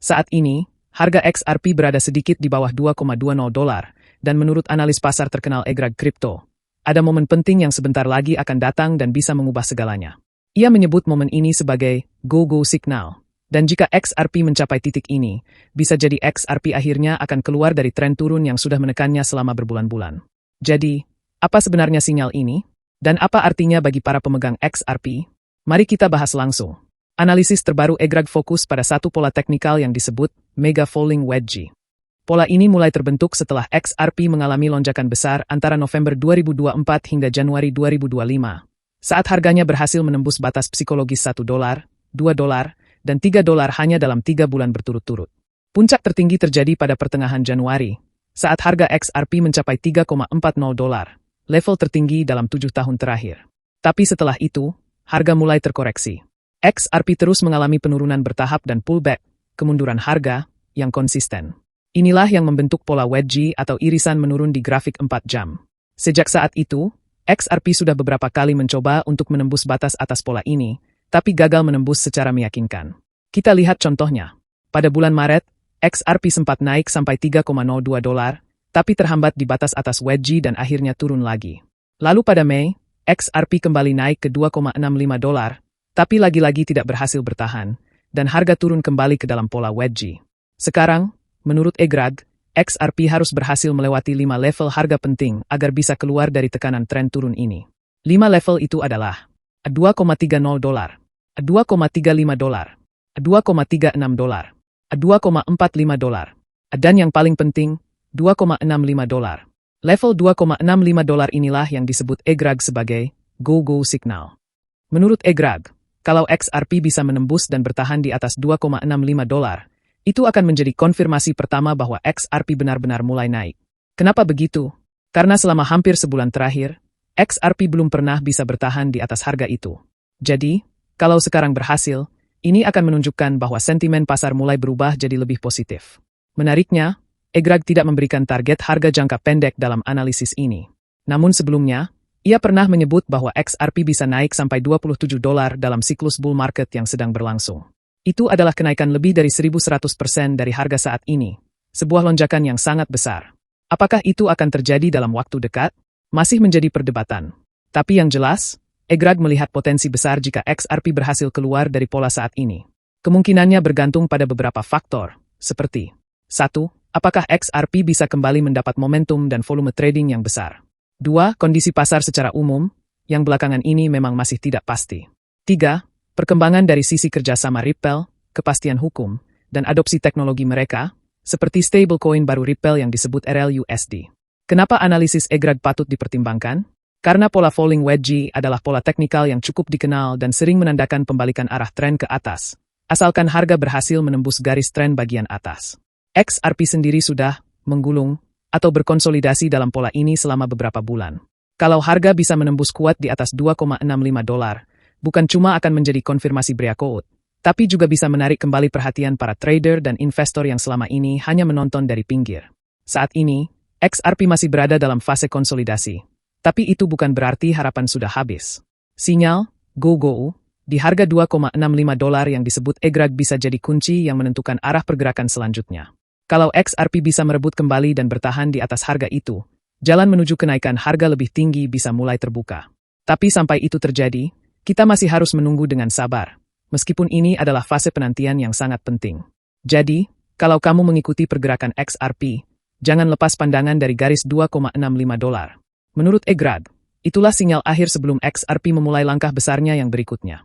Saat ini, harga XRP berada sedikit di bawah $2,20 dan menurut analis pasar terkenal Egrag Crypto, ada momen penting yang sebentar lagi akan datang dan bisa mengubah segalanya. Ia menyebut momen ini sebagai go-go signal. Dan jika XRP mencapai titik ini, bisa jadi XRP akhirnya akan keluar dari tren turun yang sudah menekannya selama berbulan-bulan. Jadi, apa sebenarnya sinyal ini? Dan apa artinya bagi para pemegang XRP? Mari kita bahas langsung. Analisis terbaru Egrag fokus pada satu pola teknikal yang disebut Mega Falling Wedge. Pola ini mulai terbentuk setelah XRP mengalami lonjakan besar antara November 2024 hingga Januari 2025. Saat harganya berhasil menembus batas psikologis $1, $2, dan $3 hanya dalam 3 bulan berturut-turut. Puncak tertinggi terjadi pada pertengahan Januari, saat harga XRP mencapai $3,40, level tertinggi dalam 7 tahun terakhir. Tapi setelah itu, harga mulai terkoreksi. XRP terus mengalami penurunan bertahap dan pullback, kemunduran harga, yang konsisten. Inilah yang membentuk pola wedge atau irisan menurun di grafik 4 jam. Sejak saat itu, XRP sudah beberapa kali mencoba untuk menembus batas atas pola ini, tapi gagal menembus secara meyakinkan. Kita lihat contohnya. Pada bulan Maret, XRP sempat naik sampai $3,02, tapi terhambat di batas atas wedge dan akhirnya turun lagi. Lalu pada Mei, XRP kembali naik ke $2,65, tapi lagi-lagi tidak berhasil bertahan, dan harga turun kembali ke dalam pola wedge. Sekarang, menurut Egrag, XRP harus berhasil melewati 5 level harga penting agar bisa keluar dari tekanan tren turun ini. 5 level itu adalah $2,30, $2,35, $2,36, $2,45, dan yang paling penting, $2,65. Level $2,65 inilah yang disebut Egrag sebagai go-go signal. Menurut Egrag, kalau XRP bisa menembus dan bertahan di atas $2,65, itu akan menjadi konfirmasi pertama bahwa XRP benar-benar mulai naik. Kenapa begitu? Karena selama hampir sebulan terakhir, XRP belum pernah bisa bertahan di atas harga itu. Jadi, kalau sekarang berhasil, ini akan menunjukkan bahwa sentimen pasar mulai berubah jadi lebih positif. Menariknya, Egrag tidak memberikan target harga jangka pendek dalam analisis ini. Namun sebelumnya, ia pernah menyebut bahwa XRP bisa naik sampai $27 dalam siklus bull market yang sedang berlangsung. Itu adalah kenaikan lebih dari 1.100% dari harga saat ini. Sebuah lonjakan yang sangat besar. Apakah itu akan terjadi dalam waktu dekat? Masih menjadi perdebatan. Tapi yang jelas, Egrag melihat potensi besar jika XRP berhasil keluar dari pola saat ini. Kemungkinannya bergantung pada beberapa faktor, seperti 1. Apakah XRP bisa kembali mendapat momentum dan volume trading yang besar? 2. Kondisi pasar secara umum, yang belakangan ini memang masih tidak pasti. 3. Perkembangan dari sisi kerjasama Ripple, kepastian hukum, dan adopsi teknologi mereka, seperti stablecoin baru Ripple yang disebut RLUSD. Kenapa analisis Egrag patut dipertimbangkan? Karena pola falling wedge adalah pola teknikal yang cukup dikenal dan sering menandakan pembalikan arah tren ke atas, asalkan harga berhasil menembus garis tren bagian atas. XRP sendiri sudah menggulung atau berkonsolidasi dalam pola ini selama beberapa bulan. Kalau harga bisa menembus kuat di atas $2,65, bukan cuma akan menjadi konfirmasi breakout, tapi juga bisa menarik kembali perhatian para trader dan investor yang selama ini hanya menonton dari pinggir. Saat ini, XRP masih berada dalam fase konsolidasi, tapi itu bukan berarti harapan sudah habis. Sinyal, go-go, di harga $2,65 yang disebut Egrag bisa jadi kunci yang menentukan arah pergerakan selanjutnya. Kalau XRP bisa merebut kembali dan bertahan di atas harga itu, jalan menuju kenaikan harga lebih tinggi bisa mulai terbuka. Tapi sampai itu terjadi, kita masih harus menunggu dengan sabar, meskipun ini adalah fase penantian yang sangat penting. Jadi, kalau kamu mengikuti pergerakan XRP, jangan lepas pandangan dari garis $2,65. Menurut Egrag, itulah sinyal akhir sebelum XRP memulai langkah besarnya yang berikutnya.